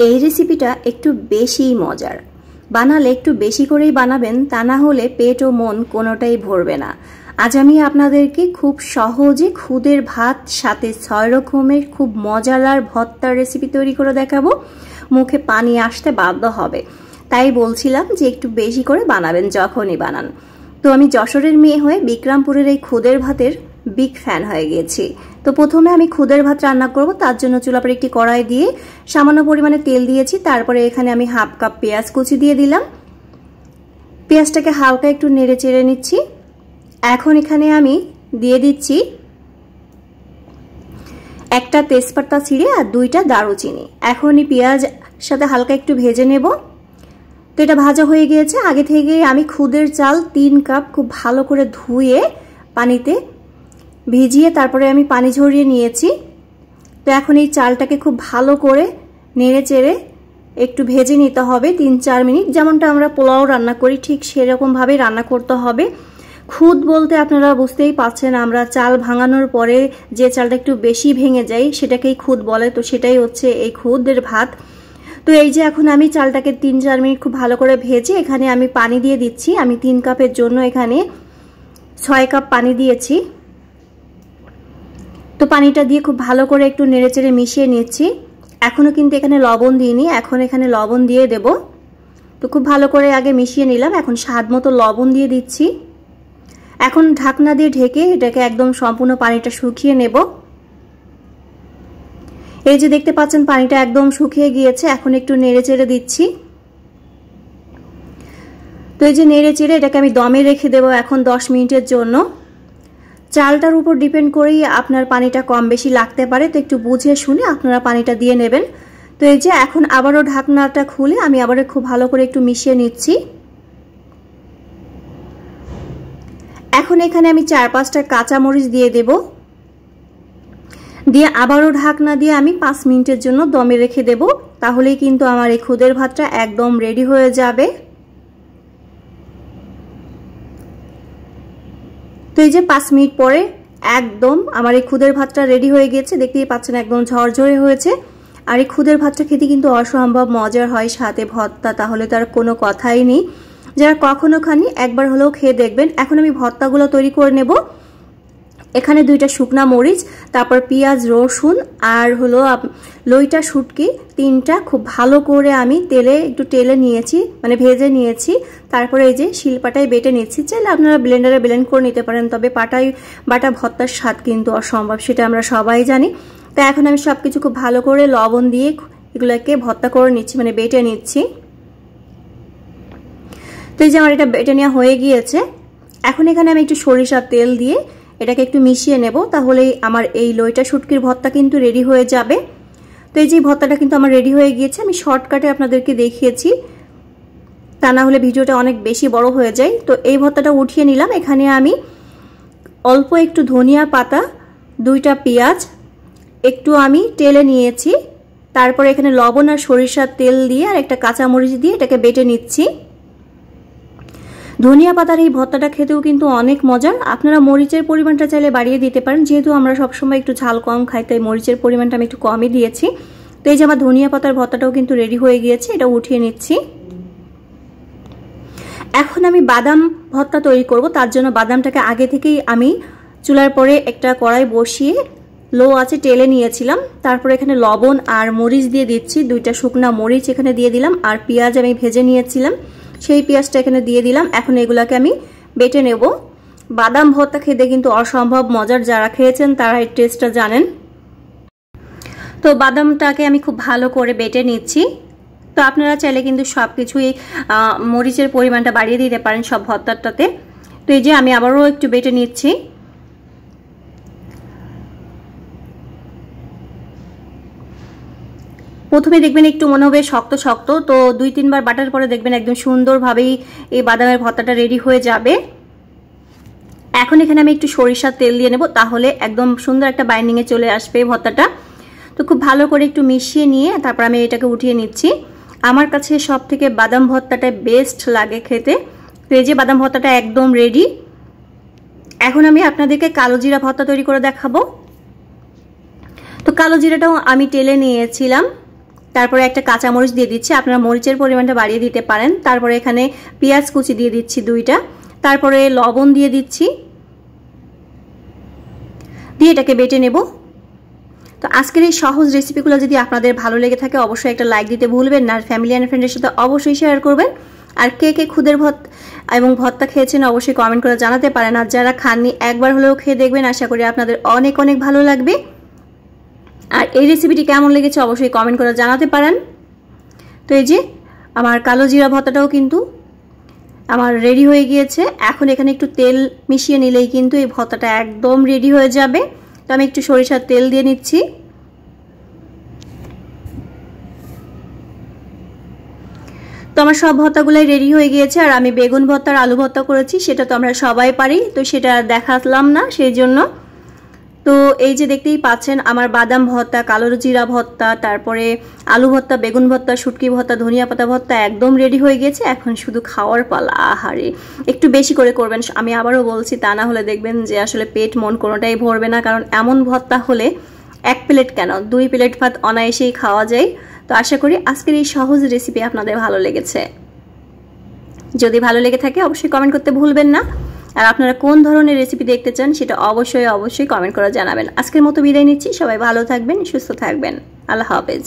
এই রেসিপিটা একটু বেশি মজার, বানালে একটু বেশি করেই বানাবেন, তা না হলে পেট ও মন কোনোটাই ভরবে না। আজ আমি আপনাদেরকে খুব সহজে খুদের ভাত সাথে 6 রকমের খুব মজাদার ভর্তার রেসিপি তৈরি করে দেখাবো। মুখে পানি আসতে বাধ্য হবে, তাই বলছিলাম যে একটু বেশি করে বানাবেন যখনই বানান। তো আমি যশোরের মেয়ে হয়ে বিক্রমপুরের এই খুদের ভাতের বিগ ফ্যান হয়ে গেছি। তো প্রথমে আমি খুদের ভাত রান্না করব, তার জন্য চুলার পরে একটি কড়াই দিয়ে সামান্য পরিমাণে তেল দিয়েছি। তারপরে এখানে আমি হাফ কাপ পেঁয়াজ কুচি দিয়ে দিলাম। পেঁয়াজটাকে হালকা একটু নেড়ে চেড়ে নিচ্ছি। এখন এখানে আমি দিয়ে দিচ্ছি একটা তেজপাতা ছিঁড়ে আর 2টা দারুচিনি। এখন এই পেঁয়াজ সাথে হালকা একটু ভেজে নেব। তো এটা ভাজা হয়ে গিয়েছে। আগে থেকে আমি খুদের চাল 3 কাপ খুব ভালো করে ধুয়ে পানিতে ভিজিয়ে তারপরে আমি পানি ঝরিয়ে নিয়েছি। তো এখন এই চালটাকে খুব ভালো করে নেড়ে চেড়ে একটু ভেজে নিতে হবে 3-4 মিনিট। যেমনটা আমরা পোলাও রান্না করি ঠিক সেরকমভাবেই রান্না করতে হবে। খুদ বলতে আপনারা বুঝতেই পারছেন, আমরা চাল ভাঙানোর পরে যে চালটা একটু বেশি ভেঙে যায় সেটাকেই খুদ বলে। তো সেটাই হচ্ছে এই খুদের ভাত। তো এই যে এখন আমি চালটাকে 3-4 মিনিট খুব ভালো করে ভেজে এখানে আমি পানি দিয়ে দিচ্ছি। আমি 3 কাপের জন্য এখানে 6 কাপ পানি দিয়েছি। তো পানিটা দিয়ে খুব ভালো করে একটু নেড়েচেড়ে মিশিয়ে নিচ্ছি। এখনো কিন্তু এখানে লবণ দিইনি, এখন এখানে লবণ দিয়ে দেব। তো খুব ভালো করে আগে মিশিয়ে নিলাম। এখন স্বাদ মতো লবণ দিয়ে দিচ্ছি। এখন ঢাকনা দিয়ে ঢেকে এটাকে একদম সম্পূর্ণ পানিটা শুকিয়ে নেব। এই যে দেখতে পাচ্ছেন পানিটা একদম শুকিয়ে গিয়েছে। এখন একটু নেড়েচেড়ে দিচ্ছি। তো এই যে নেড়েচেড়ে এটাকে আমি দমে রেখে দেব এখন 10 মিনিটের জন্য। চালটার উপর ডিপেন্ড করেই আপনার পানিটা কম বেশি লাগতে পারে, তো একটু বুঝে শুনে আপনারা পানিটা দিয়ে নেবেন। তো এই যে এখন আবারও ঢাকনাটা খুলে আমি আবারও খুব ভালো করে একটু মিশিয়ে নিচ্ছি। এখন এখানে আমি 4-5টা কাঁচামরিচ দিয়ে দেব, দিয়ে আবারও ঢাকনা দিয়ে আমি 5 মিনিটের জন্য দমে রেখে দেব। তাহলেই কিন্তু আমার এই খুদের ভাতটা একদম রেডি হয়ে যাবে। তো এই যে 5 মিনিট পরে একদম আমার এই খুদের ভাতটা রেডি হয়ে গেছে। দেখতেই পাচ্ছেন একদম ঝরঝরে হয়েছে। আর এই খুদের ভাতটা খেতে কিন্তু অসম্ভব মজার হয়, সাথে ভর্তা, তাহলে তার কোনো কথাই নেই। যারা কখনো খাননি একবার হলেও খেয়ে দেখবেন। এখন আমি ভর্তাগুলো তৈরি করে নেব। এখানে 2টা শুকনা মরিচ, তারপর পেঁয়াজ, রসুন আর হলো লইটা শুটকি 3টা খুব ভালো করে আমি একটু তেলে নিয়েছি, মানে ভেজে নিয়েছি। তারপরে এই যে শিলপাটায় বেটে নিচ্ছি। চাইলে আপনারা ব্লেন্ডারে ব্লেন্ড করে নিতে পারেন, তবে পাটায় বাটা ভর্তার স্বাদ কিন্তু অসম্ভব, সেটা আমরা সবাই জানি। তো এখন আমি সবকিছু খুব ভালো করে লবণ দিয়ে এগুলোকে ভর্তা করে নিচ্ছি, মানে বেটে নিচ্ছি। তো এই যে আমার এটা বেটে নেওয়া হয়ে গিয়েছে। এখন এখানে আমি একটু সরিষার তেল দিয়ে এটাকে একটু মিশিয়ে নেব, তাহলেই আমার এই লইটা শুটকির ভর্তা কিন্তু রেডি হয়ে যাবে। তো এই যে ভর্তাটা কিন্তু আমার রেডি হয়ে গিয়েছে। আমি শর্টকাটে আপনাদেরকে দেখিয়েছি, তা না হলে ভিডিওটা অনেক বেশি বড় হয়ে যায়। তো এই ভর্তাটা উঠিয়ে নিলাম। এখানে আমি অল্প একটু ধনিয়া পাতা, 2টা পেঁয়াজ একটু আমি টেলে নিয়েছি। তারপরে এখানে লবণ আর সরিষার তেল দিয়ে আর একটা কাঁচামরিচ দিয়ে এটাকে বেটে নিচ্ছি। ধনিয়া পাতার এই ভর্তাটা খেতেও কিন্তু অনেক মজার। আপনারা মরিচের পরিমাণটা চাইলে বাড়িয়ে দিতে পারেন, যেহেতু আমরা সবসময় একটু ঝাল কম খাই তাই মরিচের পরিমাণটা আমি একটু কমই দিয়েছি। তো এই যে আমার ধনিয়া পাতার ভর্তাটাও কিন্তু রেডি হয়ে গিয়েছে, এটা উঠিয়ে নিচ্ছি। এখন আমি বাদাম ভর্তা তৈরি করব। তার জন্য বাদামটাকে আগে থেকেই আমি চুলার পরে একটা কড়াই বসিয়ে লো আঁচে টেলে নিয়েছিলাম। তারপরে এখানে লবণ আর মরিচ দিয়ে দিচ্ছি। 2টা শুকনা মরিচ এখানে দিয়ে দিলাম, আর পেঁয়াজ আমি ভেজে নিয়েছিলাম সেই পেঁয়াজটা এখানে দিয়ে দিলাম। এখন এগুলাকে আমি বেটে নেব। বাদাম ভর্তা খেতে কিন্তু অসম্ভব মজার, যারা খেয়েছেন তারা এই টেস্টটা জানেন। তো বাদামটাকে আমি খুব ভালো করে বেটে নিচ্ছি। তো আপনারা চাইলে কিন্তু সবকিছুই মরিচের পরিমাণটা বাড়িয়ে দিতে পারেন সব ভর্তাটাতে। তো এই যে আমি আবারও একটু বেটে নিচ্ছি। প্রথমে দেখবেন একটু মনে হবে শক্ত শক্ত, তো 2-3 বার বাটার পরে দেখবেন একদম সুন্দরভাবেই এই বাদামের ভর্তাটা রেডি হয়ে যাবে। এখন এখানে আমি একটু সরিষার তেল দিয়ে নেব, তাহলে একদম সুন্দর একটা বাইন্ডিংয়ে চলে আসবে ভর্তাটা। তো খুব ভালো করে একটু মিশিয়ে নিয়ে তারপর আমি এটাকে উঠিয়ে নিচ্ছি। আমার কাছে সব থেকে বাদাম ভর্তাটা বেস্ট লাগে খেতে। তো এই যে বাদাম ভর্তাটা একদম রেডি। এখন আমি আপনাদেরকে কালো জিরা ভর্তা তৈরি করে দেখাবো। তো কালো জিরাটাও আমি টেলে নিয়েছিলাম। তারপরে একটা কাঁচামরিচ দিয়ে দিচ্ছি, আপনারা মরিচের পরিমাণটা বাড়িয়ে দিতে পারেন। তারপরে এখানে পেঁয়াজ কুচি দিয়ে দিচ্ছি 2টা, তারপরে লবণ দিয়ে দিচ্ছি, দিয়ে এটাকে বেটে নেব। তো আজকের এই সহজ রেসিপিগুলো যদি আপনাদের ভালো লেগে থাকে অবশ্যই একটা লাইক দিতে ভুলবেন না, আর ফ্যামিলি অ্যান্ড ফ্রেন্ডের সাথে অবশ্যই শেয়ার করবেন। আর কে কে খুদের এবং ভর্তা খেয়েছেন অবশ্যই কমেন্ট করে জানাতে পারেন, আর যারা খাননি একবার হলেও খেয়ে দেখবেন, আশা করি আপনাদের অনেক অনেক ভালো লাগবে। আর এই রেসিপিটি কেমন লেগেছে অবশ্যই কমেন্ট করে জানাতে পারেন। তো এই যে আমার কালো জিরা ভর্তাটাও কিন্তু আমার রেডি হয়ে গিয়েছে। এখন এখানে একটু তেল মিশিয়ে নিলেই কিন্তু এই ভর্তাটা একদম রেডি হয়ে যাবে। তো আমি একটু সরিষার তেল দিয়ে নিচ্ছি। তো আমার সব ভর্তাগুলাই রেডি হয়ে গিয়েছে। আর আমি বেগুন ভর্তা আর আলু ভর্তা করেছি, সেটা তো আমরা সবাই পারি, তো সেটা দেখালাম না সেই জন্য। তো এই যে দেখতেই পাচ্ছেন আমার বাদাম ভর্তা, কালো জিরা ভর্তা, তারপরে আলু ভর্তা, বেগুন ভর্তা, শুটকি ভর্তা, ধনিয়া পাতা ভর্তা একদম রেডি হয়ে গেছে। এখন শুধু খাওয়ার পালা। আহারে, একটু বেশি করে করবেন, আমি আবারও বলছি, তা না হলে দেখবেন যে আসলে পেট মন কোনোটাই ভরবে না। কারণ এমন ভর্তা হলে 1 প্লেট কেন 2 প্লেট ভাত অনায়াসেই খাওয়া যায়। তো আশা করি আজকের এই সহজ রেসিপি আপনাদের ভালো লেগেছে। যদি ভালো লেগে থাকে অবশ্যই কমেন্ট করতে ভুলবেন না। আর আপনারা কোন ধরনের রেসিপি দেখতে চান সেটা অবশ্যই কমেন্ট করে জানাবেন। আজকের মতো বিদায় নিচ্ছি, সবাই ভালো থাকবেন, সুস্থ থাকবেন, আল্লাহ হাফেজ।